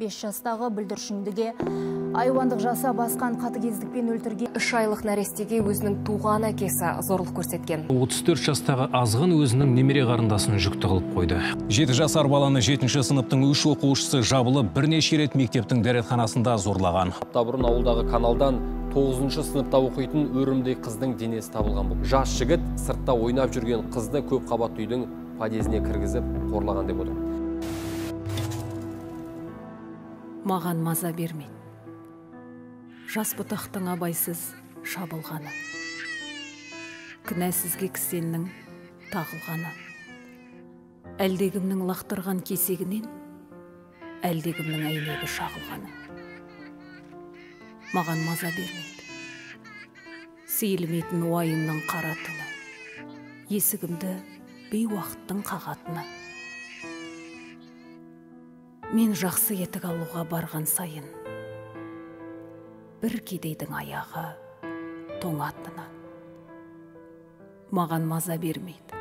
5 жастағы бүлдіршіндіге айуандық жаса басқан қатыгездікпен өлтірген 3 айлық нәрестеге өзінің туған әкесі зорлық көрсеткен. 34 жастағы азғын өзінің немере қарындасын жүкті қылып қойды. 7 жасар баланы 7-ші сыныптың 3 оқушысы жабылып бірнеше рет мектептің дәретханасында зорлаған. Апта бұрын ауылдағы каналдан 9-шы сыныпта оқитын өрімдей қыздың денесі табылған бұл. Жас жігіт сыртта ойнап жүрген қызды көп қабатты үйдің подъезіне кіргізіп қорлаған деп отыр. Маған маза бермейді. Жас бұтақтың абайсыз шабылғаны. Кінәсізге кісеннің тағылғаны. Әлдегімнің лақтырған кесегінен, әлдегімнің әйнегі шағылғаны. Маған маза бермейді. Сейілмейтін уайымның қара түні. Есігімді бейуақыттың қағатыны. Мен жақсы етік алуға барған сайын, бір кедейдің аяғы тоңатыны. Маған маза бермейді.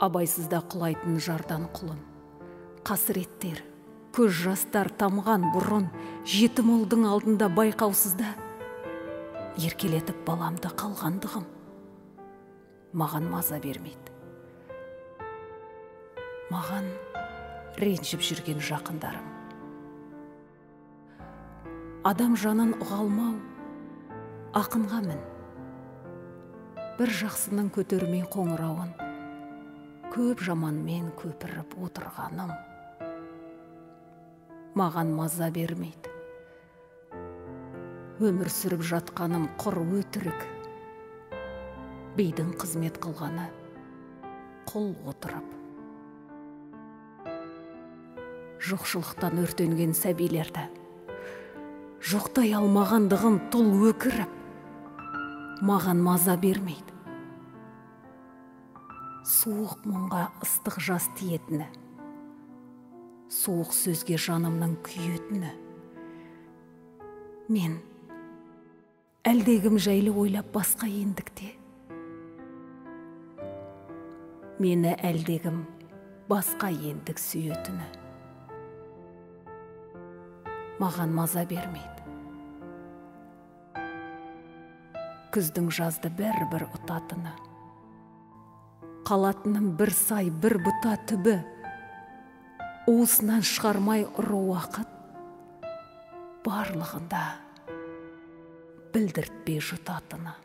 Абайсызда құлайтын жардан құлын, қасіреттер, көз жастар тамған бұрын, жетім ұлдың алдында байқаусызда еркелетіп баламды қалғандығым. Маған маза бермейді. Маған ренжіп жүрген жақындарым. Адам жанын ұғалмау ақынға мін. Бір жақсының көтермей қоңырауын, көп жаманмен көпіріп отырғаным. Маған маза бермейді. Өмір сүріп жатқаным құр өтірік. Бейдің қызмет қылғаны құл отырып. Жоқшылықтан өртенген сәбилерді, жоқтай алмағандығым тұл өкіріп, маған маза бермейді. Суық мұңға ыстық жас тиетіні, суық сөзге жанымның күйетіні. Мен әлдегім жайлы ойлап басқа ендікте. Мені әлдегім басқа ендік сүйетіні. Маған маза бермейді. Күздің жазды бәрібір ұтатыны. Қалатыным бір сай, бір бұта түбі. Уысынан шығармай ұры уақыт. Барлығында білдіртпей жұтатыны.